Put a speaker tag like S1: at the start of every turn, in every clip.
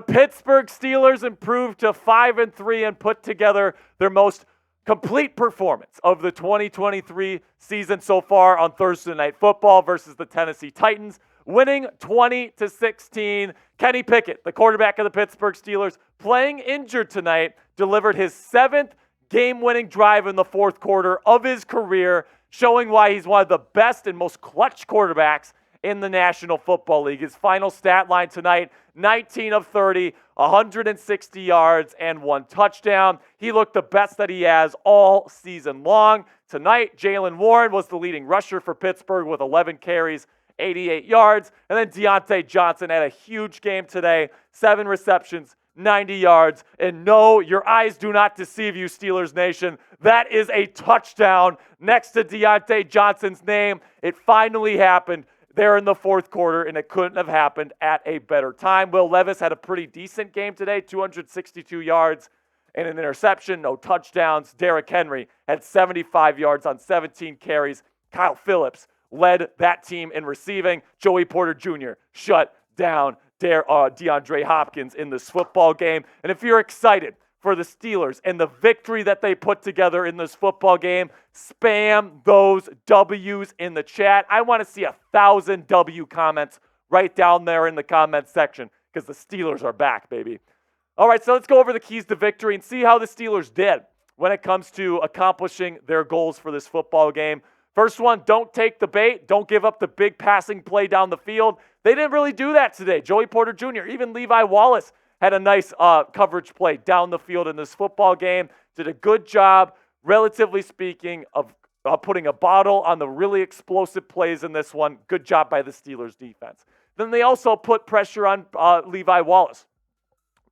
S1: Pittsburgh Steelers improved to 5-3 and put together their most complete performance of the 2023 season so far on Thursday Night Football versus the Tennessee Titans, winning 20-16. Kenny Pickett, the quarterback of the Pittsburgh Steelers, playing injured tonight, delivered his 7th game-winning drive in the fourth quarter of his career, showing why he's one of the best and most clutch quarterbacks in the National Football League. His final stat line tonight, 19 of 30, 160 yards, and 1 touchdown. He looked the best that he has all season long. Tonight, Jaylen Warren was the leading rusher for Pittsburgh with 11 carries, 88 yards. And then Diontae Johnson had a huge game today, 7 receptions, 90 yards. And no, your eyes do not deceive you, Steelers Nation. That is a touchdown next to Diontae Johnson's name. It finally happened there in the fourth quarter, and it couldn't have happened at a better time. Will Levis had a pretty decent game today, 262 yards and an interception, no touchdowns. Derrick Henry had 75 yards on 17 carries. Kyle Phillips led that team in receiving. Joey Porter Jr. shut down DeAndre Hopkins in this football game. And if you're excited for the Steelers and the victory that they put together in this football game, spam those W's in the chat. I want to see 1,000 W comments right down there in the comments section because the Steelers are back, baby. All right, so let's go over the keys to victory and see how the Steelers did when it comes to accomplishing their goals for this football game. First one, don't take the bait. Don't give up the big passing play down the field. They didn't really do that today. Joey Porter Jr., even Levi Wallace had a nice coverage play down the field in this football game. Did a good job, relatively speaking, of putting a bottle on the really explosive plays in this one. Good job by the Steelers defense. Then they also put pressure on Levi Wallace.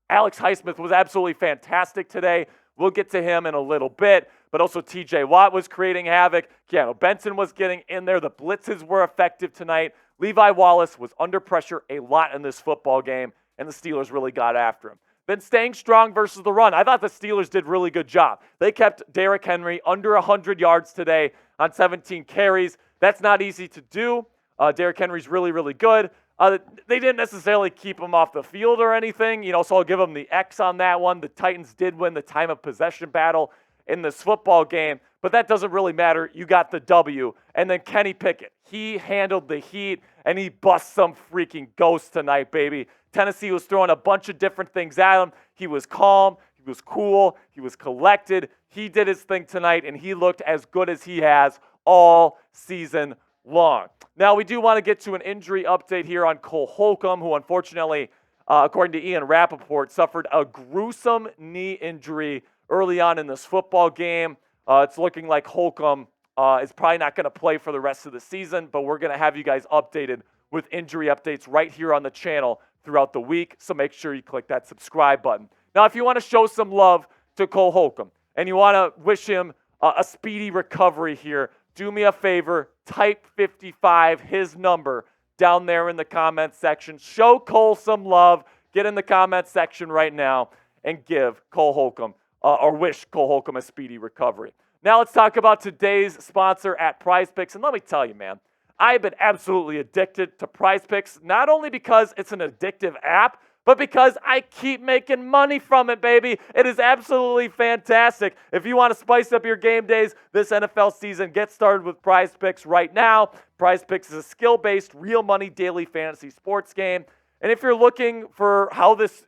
S1: Alex Highsmith was absolutely fantastic today. We'll get to him in a little bit. But also T.J. Watt was creating havoc. Keanu Benson was getting in there. The blitzes were effective tonight. Levi Wallace was under pressure a lot in this football game, and the Steelers really got after him. Then staying strong versus the run. I thought the Steelers did a really good job. They kept Derrick Henry under 100 yards today on 17 carries. That's not easy to do. Derrick Henry's really, really good. They didn't necessarily keep him off the field or anything, so I'll give them the X on that one. The Titans did win the time of possession battle in this football game, but that doesn't really matter. You got the W. And then Kenny Pickett, he handled the heat, and he bust some freaking ghosts tonight, baby. Tennessee was throwing a bunch of different things at him. He was calm, he was cool, he was collected. He did his thing tonight, and he looked as good as he has all season long. Now, we do want to get to an injury update here on Cole Holcomb, who unfortunately, according to Ian Rappaport, suffered a gruesome knee injury early on in this football game. It's looking like Holcomb is probably not going to play for the rest of the season, but we're going to have you guys updated with injury updates right here on the channel throughout the week, so make sure you click that subscribe button. Now, if you want to show some love to Cole Holcomb and you want to wish him a speedy recovery here, do me a favor, type 55, his number, down there in the comments section. Show Cole some love. Get in the comments section right now and give Cole Holcomb or wish Cole Holcomb a speedy recovery. Now let's talk about today's sponsor at PrizePicks. And let me tell you, man, I've been absolutely addicted to PrizePicks, not only because it's an addictive app, but because I keep making money from it, baby. It is absolutely fantastic. If you want to spice up your game days this NFL season, get started with PrizePicks right now. PrizePicks is a skill-based, real money daily fantasy sports game. And if you're looking for how this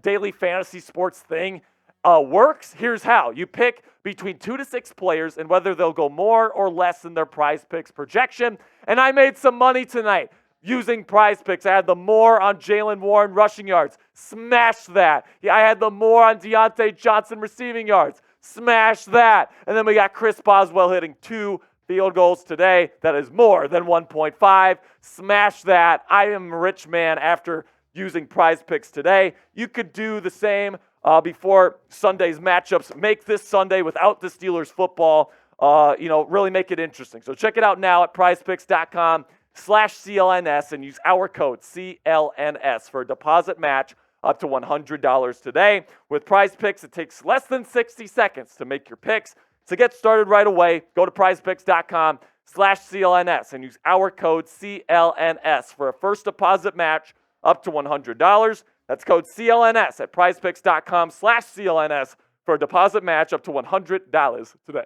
S1: daily fantasy sports thing works, here's how. You pick between 2 to 6 players and whether they'll go more or less than their PrizePicks projection. And I made some money tonight using PrizePicks. I had the more on Jaylen Warren rushing yards. Smash that. Yeah, I had the more on Diontae Johnson receiving yards. Smash that. And then we got Chris Boswell hitting 2 field goals today. That is more than 1.5. Smash that. I am a rich man after using PrizePicks today. You could do the same before Sunday's matchups. Make this Sunday without the Steelers football, really make it interesting. So check it out now at prizepicks.com/CLNS and use our code CLNS for a deposit match up to $100 today. With PrizePicks, it takes less than 60 seconds to make your picks. To get started right away, go to prizepicks.com/CLNS and use our code CLNS for a first deposit match up to $100. That's code CLNS at prizepicks.com/CLNS for a deposit match up to $100 today.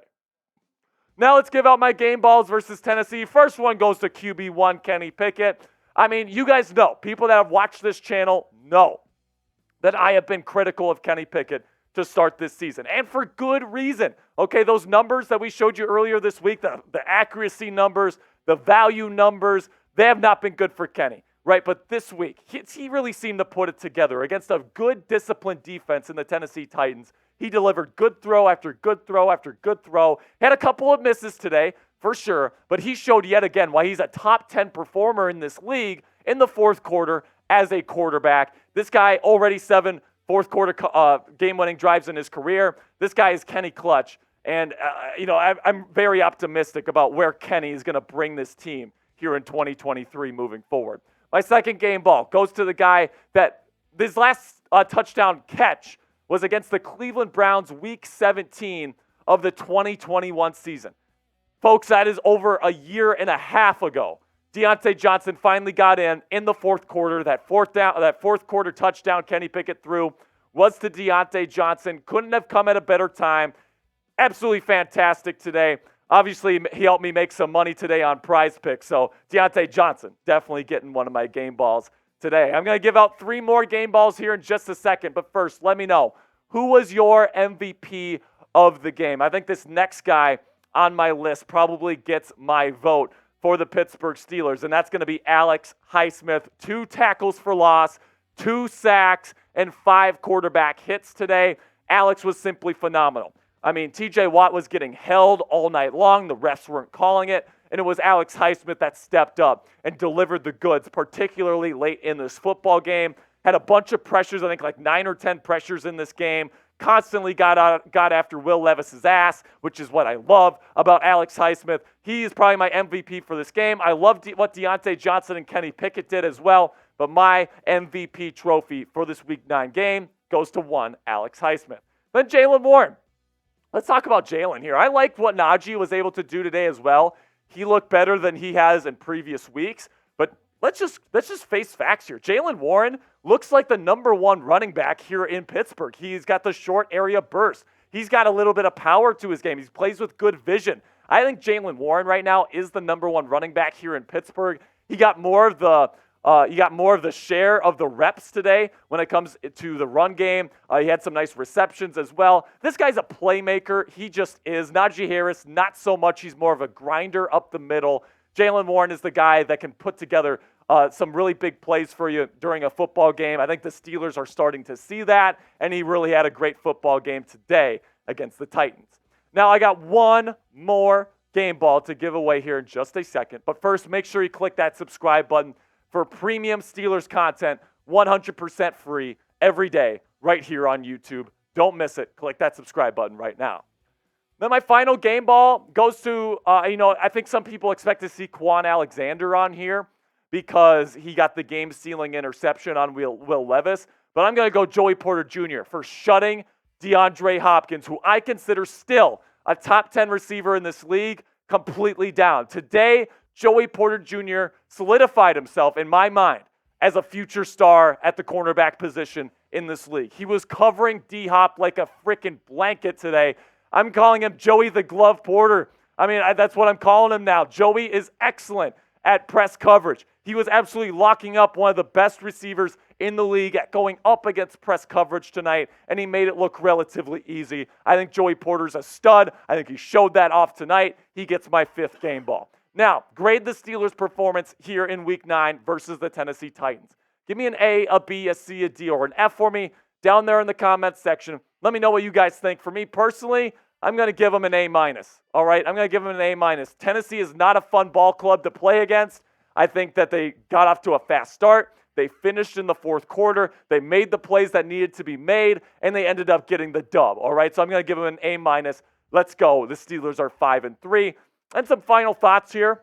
S1: Now let's give out my game balls versus Tennessee. First one goes to QB1 Kenny Pickett. I mean, you guys know, people that have watched this channel know that I have been critical of Kenny Pickett to start this season, and for good reason. Okay, those numbers that we showed you earlier this week, the accuracy numbers, the value numbers, they have not been good for Kenny, right? But this week, he really seemed to put it together against a good, disciplined defense in the Tennessee Titans. He delivered good throw after good throw after good throw. Had a couple of misses today, for sure, but he showed yet again why he's a top 10 performer in this league in the fourth quarter as a quarterback. This guy already 7 fourth quarter game-winning drives in his career. This guy is Kenny Clutch, and I'm very optimistic about where Kenny is going to bring this team here in 2023 moving forward. My second game ball goes to the guy that this last touchdown catch was against the Cleveland Browns Week 17 of the 2021 season. Folks, that is over a year and a half ago. Diontae Johnson finally got in the fourth quarter. That fourth quarter touchdown Kenny Pickett threw was to Diontae Johnson. Couldn't have come at a better time. Absolutely fantastic today. Obviously, he helped me make some money today on Prize Picks. So Diontae Johnson definitely getting one of my game balls today. I'm going to give out 3 more game balls here in just a second. But first, let me know, who was your MVP of the game? I think this next guy on my list probably gets my vote for the Pittsburgh Steelers, and that's going to be Alex Highsmith. 2 tackles for loss, 2 sacks, and 5 quarterback hits today. Alex was simply phenomenal. I mean, TJ Watt was getting held all night long. The refs weren't calling it, and it was Alex Highsmith that stepped up and delivered the goods, particularly late in this football game. Had a bunch of pressures, I think like 9 or 10 pressures in this game. Constantly got after Will Levis's ass, which is what I love about Alex Highsmith. He is probably my MVP for this game. I loved what Diontae Johnson and Kenny Pickett did as well, but my MVP trophy for this Week 9 game goes to one Alex Highsmith. Then Jaylen Warren. Let's talk about Jaylen here. I liked what Najee was able to do today as well. He looked better than he has in previous weeks, but let's just face facts here. Jaylen Warren looks like the number 1 running back here in Pittsburgh. He's got the short area burst. He's got a little bit of power to his game. He plays with good vision. I think Jaylen Warren right now is the number 1 running back here in Pittsburgh. He got more of the share of the reps today when it comes to the run game. He had some nice receptions as well. This guy's a playmaker. He just is. Najee Harris, not so much. He's more of a grinder up the middle. Jaylen Warren is the guy that can put together some really big plays for you during a football game. I think the Steelers are starting to see that, and he really had a great football game today against the Titans. Now, I got one more game ball to give away here in just a second, but first, make sure you click that subscribe button for premium Steelers content, 100% free every day right here on YouTube. Don't miss it. Click that subscribe button right now. Then my final game ball goes to, I think some people expect to see Quan Alexander on here because he got the game-sealing interception on Will Levis. But I'm going to go Joey Porter Jr. for shutting DeAndre Hopkins, who I consider still a top 10 receiver in this league, completely down. Today, Joey Porter Jr. solidified himself, in my mind, as a future star at the cornerback position in this league. He was covering D-Hop like a freaking blanket today. I'm calling him Joey the Glove Porter. I mean, that's what I'm calling him now. Joey is excellent at press coverage. He was absolutely locking up one of the best receivers in the league at going up against press coverage tonight, and he made it look relatively easy. I think Joey Porter's a stud. I think he showed that off tonight. He gets my 5th game ball. Now, grade the Steelers' performance here in Week 9 versus the Tennessee Titans. Give me an A, a B, a C, a D, or an F for me down there in the comments section. Let me know what you guys think. For me personally, I'm going to give them an A-. All right, I'm going to give them an A-. Tennessee is not a fun ball club to play against. I think that they got off to a fast start. They finished in the fourth quarter. They made the plays that needed to be made, and they ended up getting the dub. All right, so I'm going to give them an A-. Let's go. The Steelers are 5-3. And some final thoughts here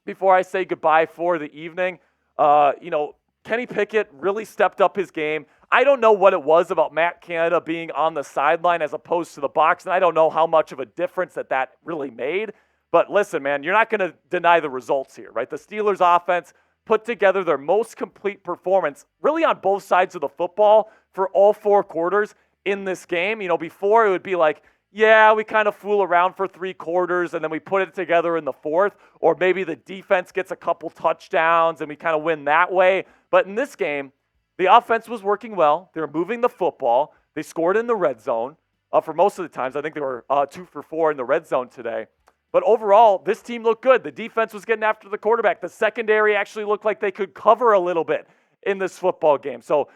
S1: before I say goodbye for the evening. Kenny Pickett really stepped up his game. I don't know what it was about Matt Canada being on the sideline as opposed to the box, and I don't know how much of a difference that really made. But listen, man, you're not going to deny the results here, right? The Steelers offense put together their most complete performance, really on both sides of the football, for all 4 quarters in this game. Before it would be like, yeah, we kind of fool around for 3 quarters and then we put it together in the 4th, or maybe the defense gets a couple touchdowns and we kind of win that way. But in this game, the offense was working well. They were moving the football. They scored in the red zone for most of the times. I think they were 2 for 4 in the red zone today. But overall, this team looked good. The defense was getting after the quarterback. The secondary actually looked like they could cover a little bit in this football game. So,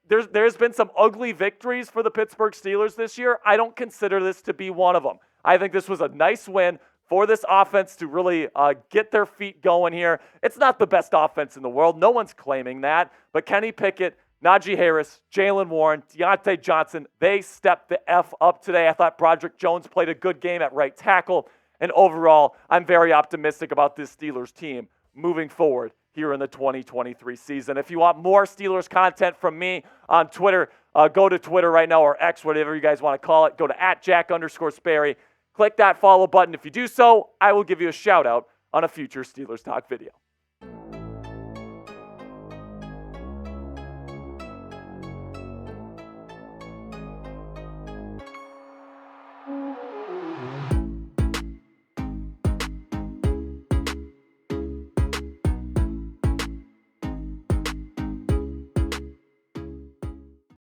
S1: there's been some ugly victories for the Pittsburgh Steelers this year. I don't consider this to be one of them. I think this was a nice win for this offense to really get their feet going here. It's not the best offense in the world. No one's claiming that. But Kenny Pickett, Najee Harris, Jaylen Warren, Diontae Johnson, they stepped the F up today. I thought Broderick Jones played a good game at right tackle. And overall, I'm very optimistic about this Steelers team moving forward here in the 2023 season. If you want more Steelers content from me on Twitter, go to Twitter right now, or X, whatever you guys want to call it. Go to @Jack_Sperry. Click that follow button. If you do so, I will give you a shout out on a future Steelers Talk video.